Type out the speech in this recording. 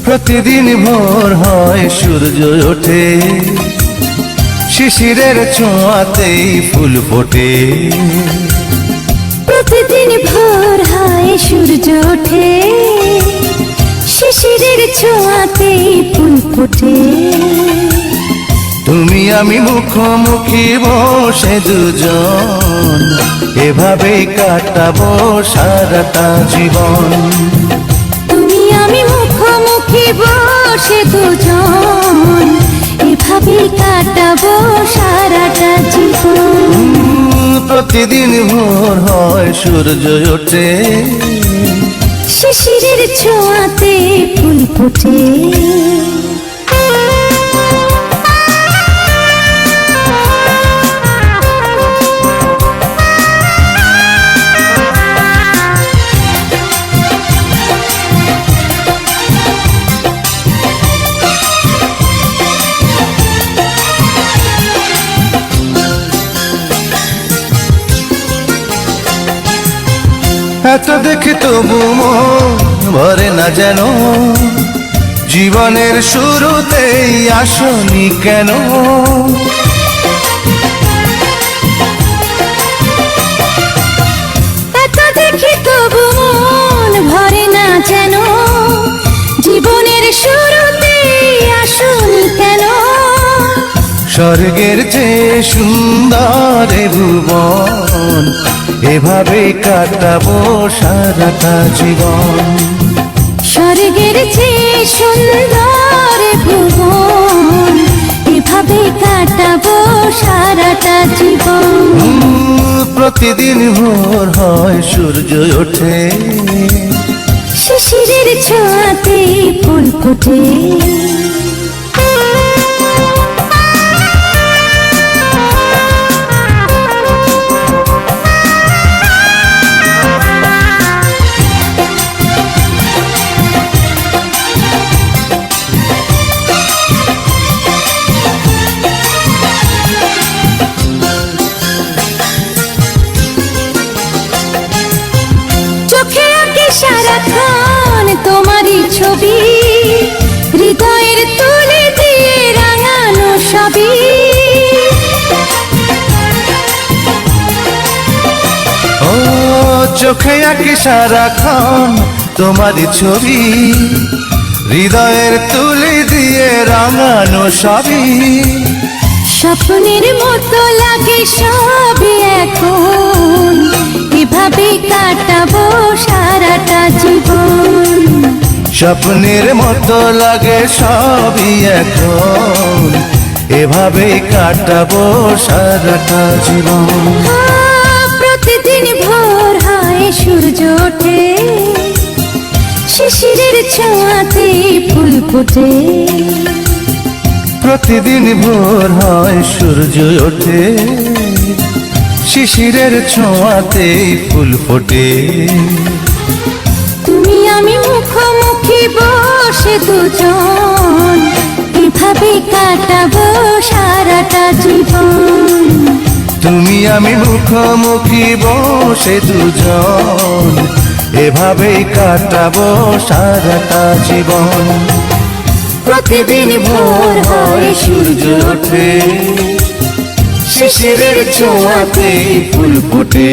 প্রতিদিন ভোর হয় সূর্য ওঠে, শিশিরের ছোঁয়াতেই ফুল ফোটে। প্রতিদিন ভোর হয় সূর্য ওঠে, শিশিরের ছোঁয়াতেই ফুল ফোটে। তুমি আমি মুখোমুখি বসে দুজন, এভাবেই কাটাবো সারাটা জীবন। তুমি আমি মুখোমুখি বসে দুজন, এভাবেই কাটাবো সারাটা জীবন। প্রতিদিন ভোর হয় সূর্য ওঠে, শিশিরের ছোঁয়াতে ফুল ফোটে। এত দেখে তবু মন ভরে না যেন, জীবনের শুরুতেই আসনি কেন? এত দেখে তবু মন ভরে না যেন, জীবনের শুরুতেই আসনি কেন? স্বর্গের চেয়ে সুন্দর এ ভুবন, এভাবে কাটাবো সারাটা জীবন। স্বর্গের চেয়ে সুন্দর ভুবন, এভাবে কাটাবো সারাটা জীবন। প্রতিদিন ভোর হয় সূর্য ওঠে, শিশিরের ছোঁয়াতে ফুল ফোটে। সারাক্ষণ তোমারই ছবি, হৃদয়ের তুলে দিয়ে রাঙানো সবই। ও চোখে আঁকি সারাক্ষণ তোমারই ছবি, হৃদয়ের তুলে দিয়ে রাঙানো সবই। স্বপ্নের মতো লাগে সবই এখন, এভাবে কাটাবো সারাটা জীবন। স্বপ্নের মতো লাগে সবই এখন, এভাবে কাটাবো সারাটা জীবন। প্রতিদিন ভোর হয় সূর্য ওঠে, শিশিরের ছোঁয়াতে ফুল ফোটে। প্রতিদিন ভোর হয় সূর্য ওঠে, শিশিরের ছোঁয়াতেই ফুল ফোটে। তুমি আমি মুখোমুখি বসে দুজন, এভাবে কাটাবো সারাটা জীবন। তুমি আমি মুখোমুখি বসে দুজন, এভাবেই কাটাবো সারাটা জীবন। প্রতিদিন ভোর হয় সূর্য ওঠে, শিশিরের ছোঁয়াতেই ফুল ফোটে।